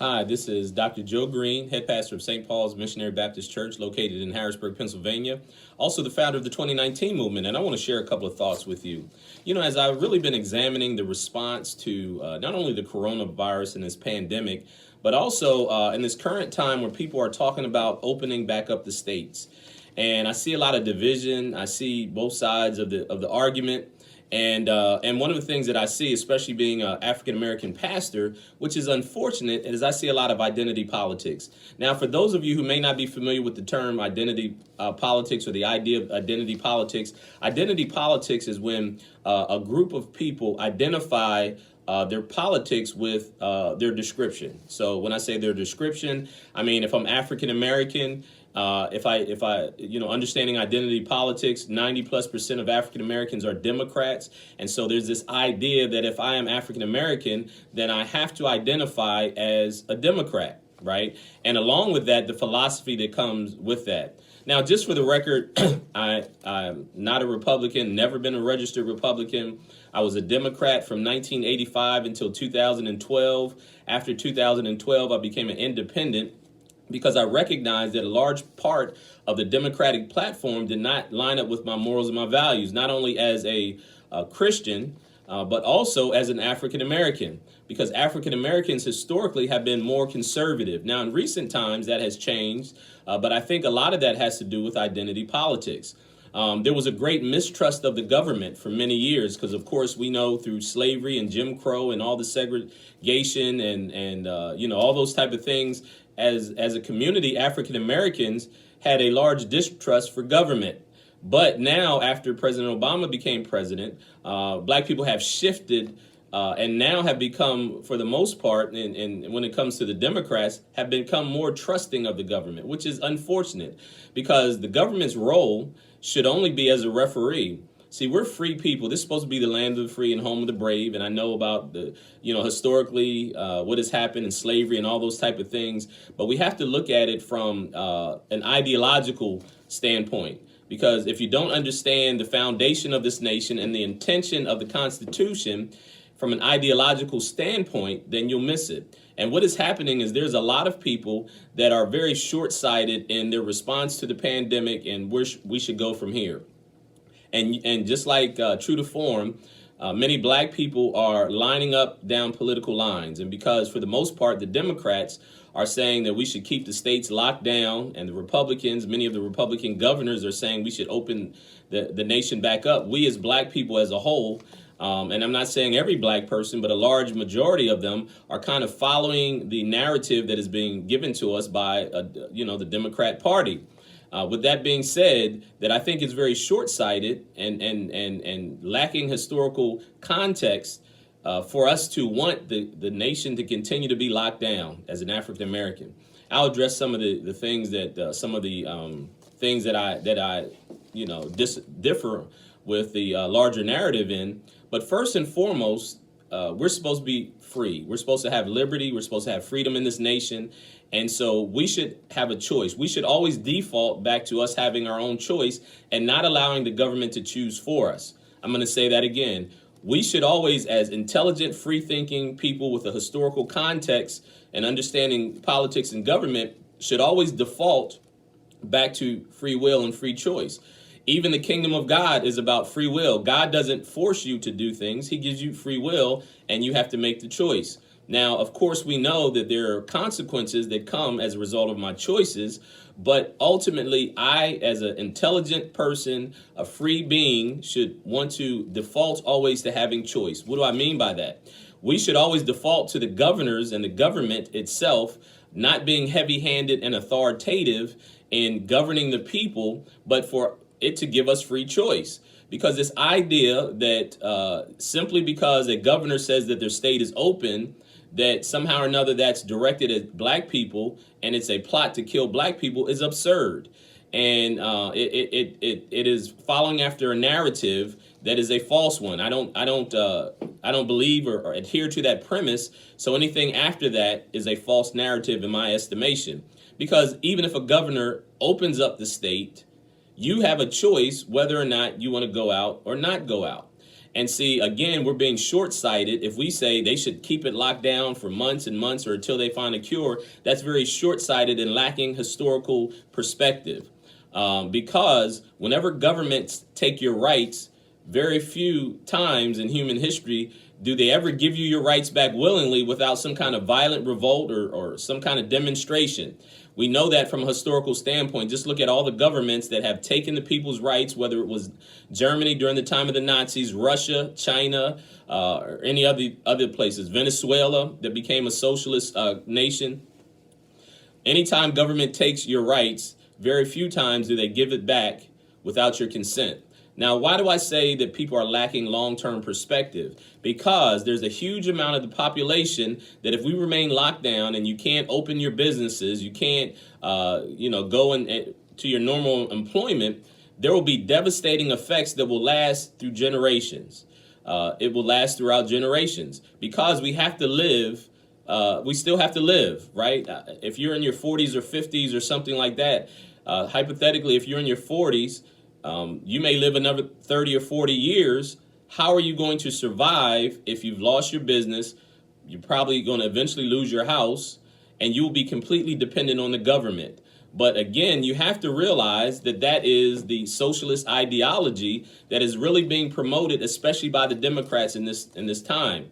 Hi, this is Dr. Joe Green, head pastor of St. Paul's Missionary Baptist Church located in Harrisburg, Pennsylvania. Also the founder of the 2019 movement, and I want to share a couple of thoughts with you. As I've really been examining the response to not only the coronavirus and this pandemic, but also in this current time where people are talking about opening back up the states. And I see a lot of division. I see both sides of the argument. And one of the things that I see, especially being an African American pastor, which is unfortunate, is I see a lot of identity politics. Now, for those of you who may not be familiar with the term identity politics or the idea of identity politics is when a group of people identify their politics with their description. So when I say their description, I mean if I'm African American. If I, understanding identity politics, 90+% of African Americans are Democrats. And so there's this idea that if I am African American, then I have to identify as a Democrat, right? And along with that, the philosophy that comes with that. Now, just for the record, I'm not a Republican, never been a registered Republican. I was a Democrat from 1985 until 2012. After 2012, I became an independent, because I recognized that a large part of the Democratic platform did not line up with my morals and my values, not only as a Christian, but also as an African American, because African Americans historically have been more conservative. Now, in recent times, that has changed, but I think a lot of that has to do with identity politics. There was a great mistrust of the government for many years because, of course, we know through slavery and Jim Crow and all the segregation and all those type of things, as a community, African Americans had a large distrust for government. But now, after President Obama became president, black people have shifted and now have become, for the most part, and when it comes to the Democrats, have become more trusting of the government, which is unfortunate because the government's role should only be as a referee. See, we're free people. This is supposed to be the land of the free and home of the brave. And I know about the, historically what has happened in slavery and all those type of things. But we have to look at it from an ideological standpoint. Because if you don't understand the foundation of this nation and the intention of the Constitution from an ideological standpoint, then you'll miss it. And what is happening is there's a lot of people that are very short-sighted in their response to the pandemic and where we should go from here. And just like true to form, many black people are lining up down political lines. And because for the most part, the Democrats are saying that we should keep the states locked down, and the Republicans, many of the Republican governors are saying we should open the nation back up. We as black people as a whole, and I'm not saying every black person, but a large majority of them are kind of following the narrative that is being given to us by, the Democrat Party. With that being said, that I think is very short-sighted and lacking historical context for us to want the nation to continue to be locked down as an African American. I'll address some of the things that things that I differ with the larger narrative in. But first and foremost, we're supposed to be free. We're supposed to have liberty. We're supposed to have freedom in this nation. And so we should have a choice. We should always default back to us having our own choice and not allowing the government to choose for us. I'm going to say that again. We should always, as intelligent, free-thinking people with a historical context and understanding politics and government, should always default back to free will and free choice. Even the kingdom of God is about free will. God doesn't force you to do things. He gives you free will, and you have to make the choice. Now, of course, we know that there are consequences that come as a result of my choices, but ultimately, I, as an intelligent person, a free being, should want to default always to having choice. What do I mean by that? We should always default to the governors and the government itself not being heavy-handed and authoritative in governing the people, but for it to give us free choice. Because this idea that simply because a governor says that their state is open, that somehow or another that's directed at black people and it's a plot to kill black people is absurd. And it is following after a narrative that is a false one. I don't believe or adhere to that premise. So anything after that is a false narrative in my estimation. Because even if a governor opens up the state, you have a choice whether or not you want to go out or not go out. And see, again, we're being short-sighted. If we say they should keep it locked down for months and months or until they find a cure, that's very short-sighted and lacking historical perspective. Because whenever governments take your rights, very few times in human history do they ever give you your rights back willingly without some kind of violent revolt or some kind of demonstration. We know that from a historical standpoint. Just look at all the governments that have taken the people's rights, whether it was Germany during the time of the Nazis, Russia, China, or any other places, Venezuela that became a socialist nation. Anytime government takes your rights, very few times do they give it back without your consent. Now, why do I say that people are lacking long-term perspective? Because there's a huge amount of the population that if we remain locked down and you can't open your businesses, you can't, go to your normal employment, there will be devastating effects that will last through generations. It will last throughout generations because we have to live. We still have to live, right? If you're in your 40s or 50s or something like that, hypothetically, if you're in your 40s, you may live another 30 or 40 years. How are you going to survive if you've lost your business? You're probably going to eventually lose your house, and you will be completely dependent on the government. But again, you have to realize that that is the socialist ideology that is really being promoted, especially by the Democrats in this time.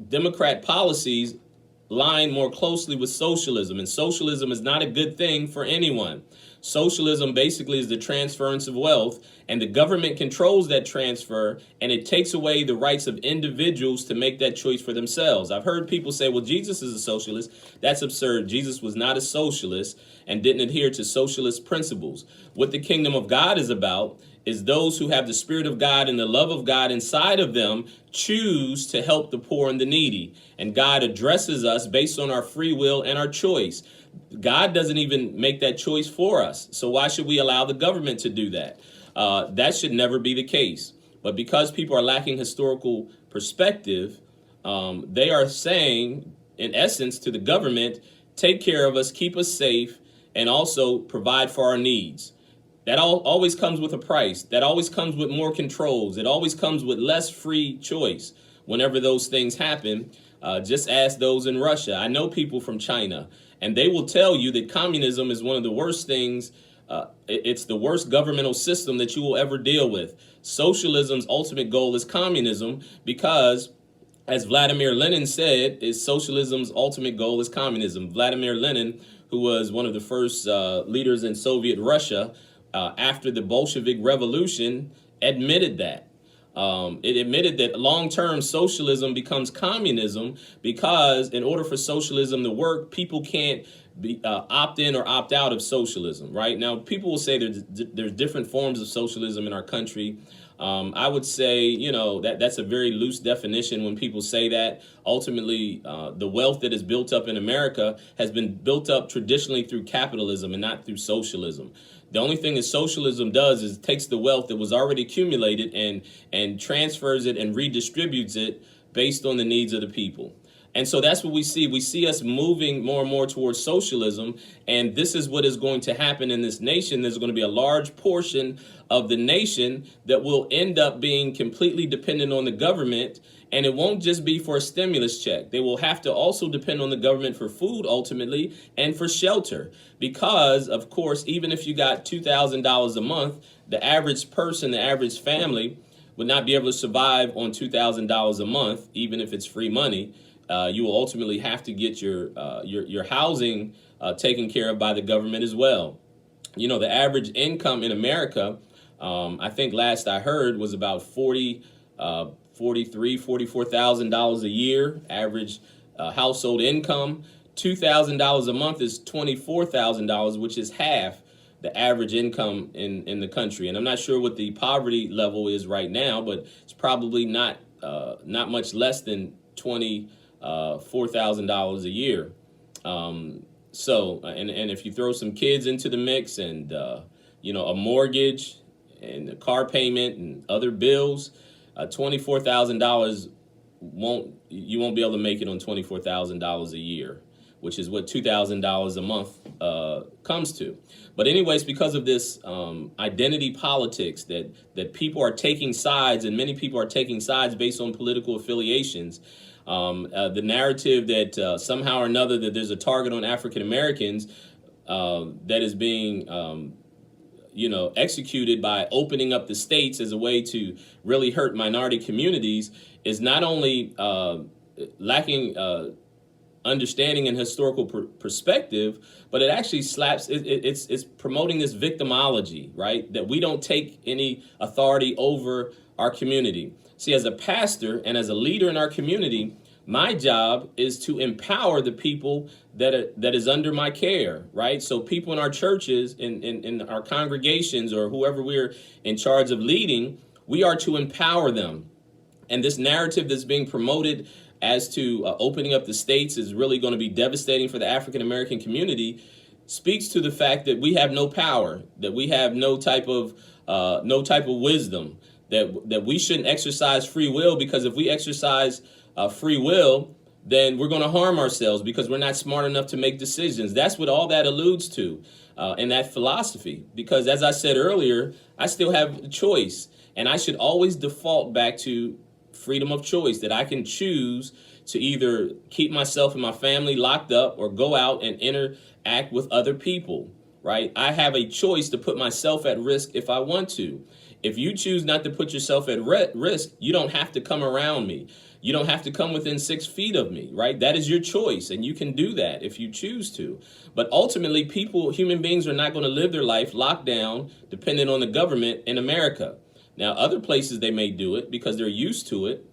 Democrat policies line more closely with socialism, and socialism is not a good thing for anyone. Socialism basically is the transference of wealth, and the government controls that transfer, and it takes away the rights of individuals to make that choice for themselves. I've heard people say, well, Jesus is a socialist. That's absurd. Jesus was not a socialist and didn't adhere to socialist principles. What the kingdom of God is about is those who have the Spirit of God and the love of God inside of them choose to help the poor and the needy. And God addresses us based on our free will and our choice. God doesn't even make that choice for us. So why should we allow the government to do that? That should never be the case. But because people are lacking historical perspective, they are saying, in essence, to the government, take care of us, keep us safe, and also provide for our needs. That always comes with a price. That always comes with more controls. It always comes with less free choice. Whenever those things happen, just ask those in Russia. I know people from China, and they will tell you that communism is one of the worst things. It's the worst governmental system that you will ever deal with. Socialism's ultimate goal is communism because, as Vladimir Lenin said, is socialism's ultimate goal is communism. Vladimir Lenin, who was one of the first leaders in Soviet Russia, after the Bolshevik Revolution, admitted that. It admitted that long-term socialism becomes communism because in order for socialism to work, people can't opt in or opt out of socialism, right? Now, people will say there's different forms of socialism in our country. I would say, that's a very loose definition when people say that. Ultimately, the wealth that is built up in America has been built up traditionally through capitalism and not through socialism. The only thing that socialism does is takes the wealth that was already accumulated and transfers it and redistributes it based on the needs of the people. And so that's what we see. We see us moving more and more towards socialism. And this is what is going to happen in this nation. There's going to be a large portion of the nation that will end up being completely dependent on the government. And it won't just be for a stimulus check. They will have to also depend on the government for food ultimately and for shelter. Because, of course, even if you got $2,000 a month, the average person, the average family would not be able to survive on $2,000 a month, even if it's free money. You will ultimately have to get your housing taken care of by the government as well. The average income in America, I think last I heard, was about $44,000 a year, average household income. $2,000 a month is $24,000, which is half the average income in the country. And I'm not sure what the poverty level is right now, but it's probably not much less than $4,000 a year. So if you throw some kids into the mix and, a mortgage and a car payment and other bills, $24,000 you won't be able to make it on $24,000 a year, which is what $2,000 a month comes to. But anyways, because of this identity politics that people are taking sides, and many people are taking sides based on political affiliations, the narrative that somehow or another that there's a target on African Americans that is being executed by opening up the states as a way to really hurt minority communities is not only lacking understanding and historical perspective, but it actually it's promoting this victimology, right? That we don't take any authority over our community. See, as a pastor and as a leader in our community, my job is to empower the people that is under my care, right? So people in our churches, in our congregations, or whoever we're in charge of leading, we are to empower them. And this narrative that's being promoted as to opening up the states is really going to be devastating for the African American community speaks to the fact that we have no power, that we have no type of wisdom, that we shouldn't exercise free will, because if we exercise free will, then we're going to harm ourselves because we're not smart enough to make decisions. That's what all that alludes to in that philosophy. Because as I said earlier, I still have a choice, and I should always default back to freedom of choice, that I can choose to either keep myself and my family locked up or go out and interact with other people, right? I have a choice to put myself at risk if I want to. If you choose not to put yourself at risk, you don't have to come around me. You don't have to come within 6 feet of me, right? That is your choice, and you can do that if you choose to. But ultimately, human beings are not going to live their life locked down, dependent on the government in America. Now, other places they may do it because they're used to it,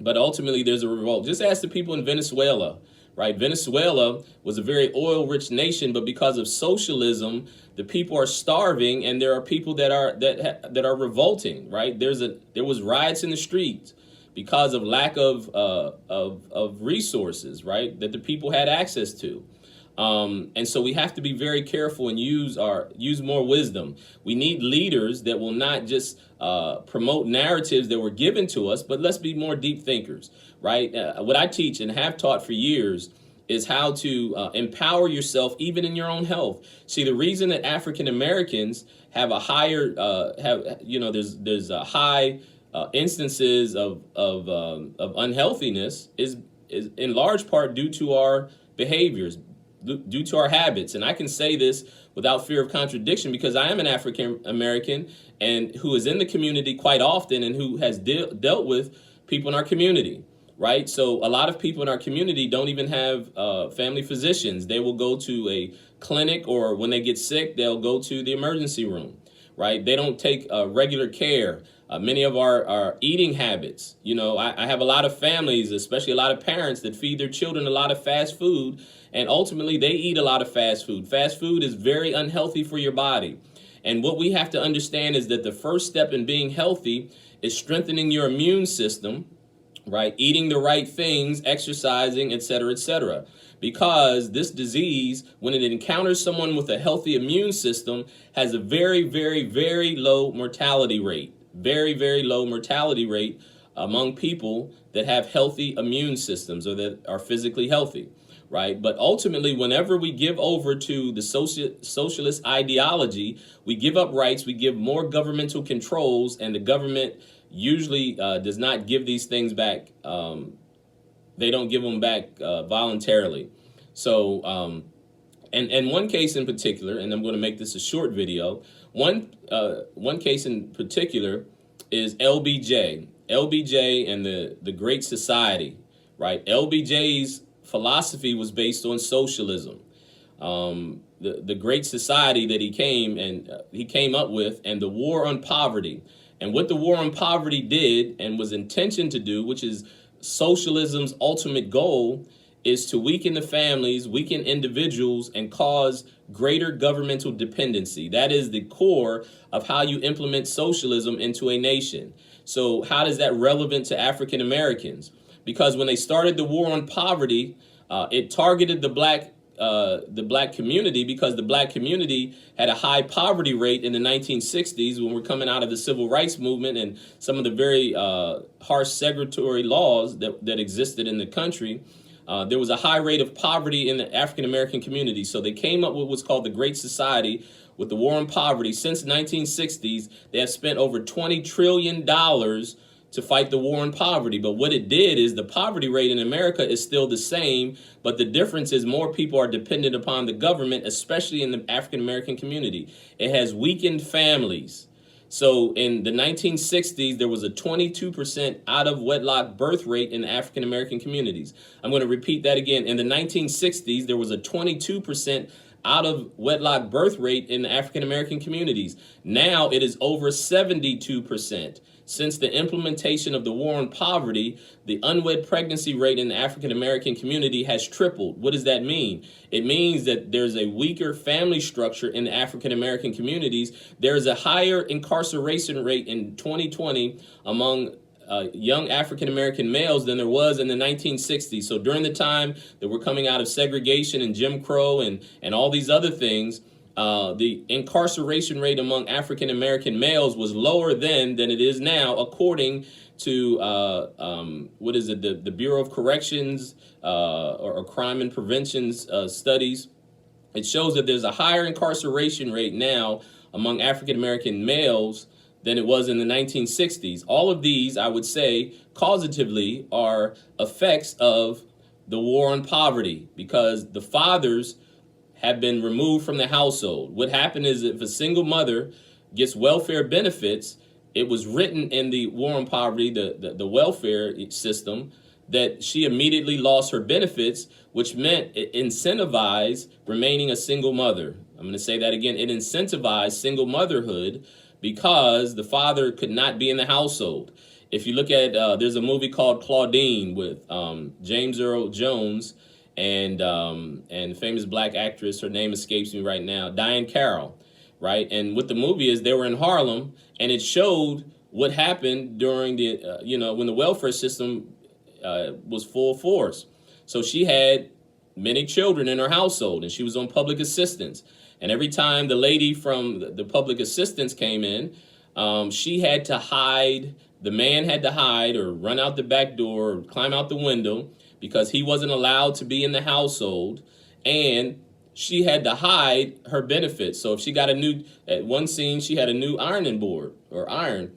but ultimately there's a revolt. Just ask the people in Venezuela, right? Venezuela was a very oil-rich nation, but because of socialism, the people are starving, and there are people that are revolting, right? There was riots in the streets because of lack of resources, right, that the people had access to. And so we have to be very careful and use more wisdom. We need leaders that will not just promote narratives that were given to us, but let's be more deep thinkers, right? What I teach and have taught for years is how to empower yourself even in your own health. See, the reason that African Americans have a higher there's a high instances of unhealthiness is in large part due to our behaviors, due to our habits. And I can say this without fear of contradiction because I am an African American and who is in the community quite often and who has dealt with people in our community, right? So a lot of people in our community don't even have family physicians. They will go to a clinic, or when they get sick, they'll go to the emergency room, right? They don't take regular care. Many of our eating habits, I have a lot of families, especially a lot of parents, that feed their children a lot of fast food, and ultimately they eat a lot of fast food. Fast food is very unhealthy for your body. And what we have to understand is that the first step in being healthy is strengthening your immune system, right? Eating the right things, exercising, et cetera, because this disease, when it encounters someone with a healthy immune system, has a very, very, very low mortality rate. Very, very low mortality rate among people that have healthy immune systems or that are physically healthy, right? But ultimately, whenever we give over to the socialist ideology, we give up rights, we give more governmental controls, and the government usually does not give these things back. They don't give them back voluntarily. So, and one case in particular, and I'm going to make this a short video. One case in particular is LBJ. LBJ and the Great Society, right? LBJ's philosophy was based on socialism. The Great Society that he came up with, and the war on poverty. And what the war on poverty did and was intentioned to do, which is socialism's ultimate goal, is to weaken the families, weaken individuals, and cause greater governmental dependency. That is the core of how you implement socialism into a nation. So how is that relevant to African Americans? Because when they started the war on poverty, it targeted the black community, because the black community had a high poverty rate in the 1960s when we're coming out of the civil rights movement and some of the very harsh segregatory laws that existed in the country. there was a high rate of poverty in the African American community. So they came up with what's called the Great Society with the war on poverty. Since the 1960s, they have spent over $20 trillion to fight the war on poverty. But what it did is the poverty rate in America is still the same, but the difference is more people are dependent upon the government, especially in the African American community. It has weakened families. So in the 1960s, there was a 22% out of wedlock birth rate in the African American communities. I'm going to repeat that again. In the 1960s, there was a 22% out of wedlock birth rate in the African American communities. Now it is over 72%. Since the implementation of the war on poverty, the unwed pregnancy rate in the African American community has tripled. What does that mean? It means that there's a weaker family structure in the African American communities. There is a higher incarceration rate in 2020 among young African American males than there was in the 1960s. So during the time that we're coming out of segregation and Jim Crow and all these other things, the incarceration rate among African American males was lower then than it is now, according to the Bureau of Corrections or Crime and Prevention's studies. It shows that there's a higher incarceration rate now among African American males than it was in the 1960s. All of these, I would say, causatively are effects of the war on poverty, because the fathers have been removed from the household. What happened is, if a single mother gets welfare benefits, it was written in the war on poverty, the welfare system, that she immediately lost her benefits, which meant it incentivized remaining a single mother. I'm going to say that again. It incentivized single motherhood because the father could not be in the household. If you look at, there's a movie called Claudine with James Earl Jones and famous black actress, her name escapes me right now, Diane Carroll, right? And what the movie is, they were in Harlem, and it showed what happened during the, when the welfare system was full force. So she had many children in her household, and she was on public assistance. And every time the lady from the public assistance came in, she had to hide, the man had to hide or run out the back door or climb out the window because he wasn't allowed to be in the household, and she had to hide her benefits. So if she got at one scene, she had a new ironing board or iron.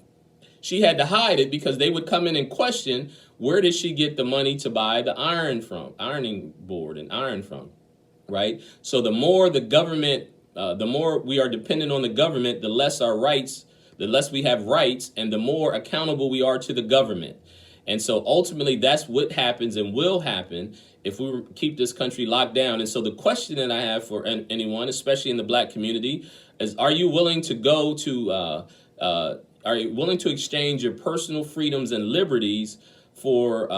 She had to hide it because they would come in and question, where did she get the money to buy the ironing board and iron from, right? So the more the government, the more we are dependent on the government, the less our rights, the less we have rights, and the more accountable we are to the government. And so ultimately, that's what happens and will happen if we keep this country locked down. And so the question that I have for anyone, especially in the black community, is: are you willing to go to, are you willing to exchange your personal freedoms and liberties for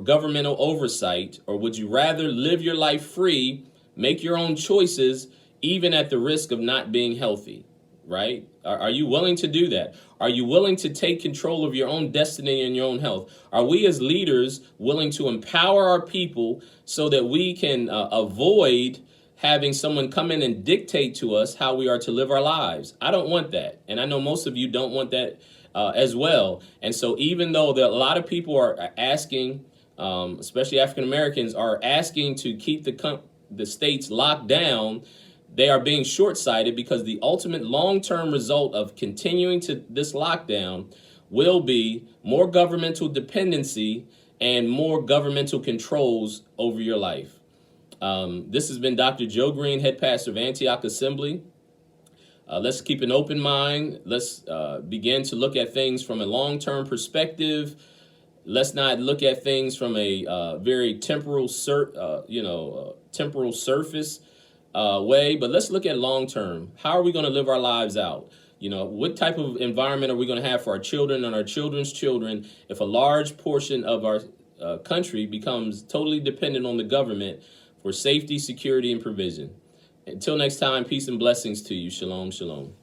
governmental oversight, or would you rather live your life free, make your own choices, even at the risk of not being healthy? Right? Are you willing to do that? Are you willing to take control of your own destiny and your own health? Are we as leaders willing to empower our people so that we can avoid having someone come in and dictate to us how we are to live our lives? I don't want that. And I know most of you don't want that as well. And so even though a lot of people are asking, especially African Americans, are asking to keep the states locked down, they are being short-sighted, because the ultimate long-term result of continuing to this lockdown will be more governmental dependency and more governmental controls over your life. This has been Dr. Joe Green, head pastor of Antioch Assembly. Let's keep an open mind. Let's begin to look at things from a long-term perspective. Let's not look at things from a very temporal surface way, but let's look at long term. How are we going to live our lives out? What type of environment are we going to have for our children and our children's children if a large portion of our country becomes totally dependent on the government for safety, security, and provision? Until next time, peace and blessings to you. Shalom, shalom.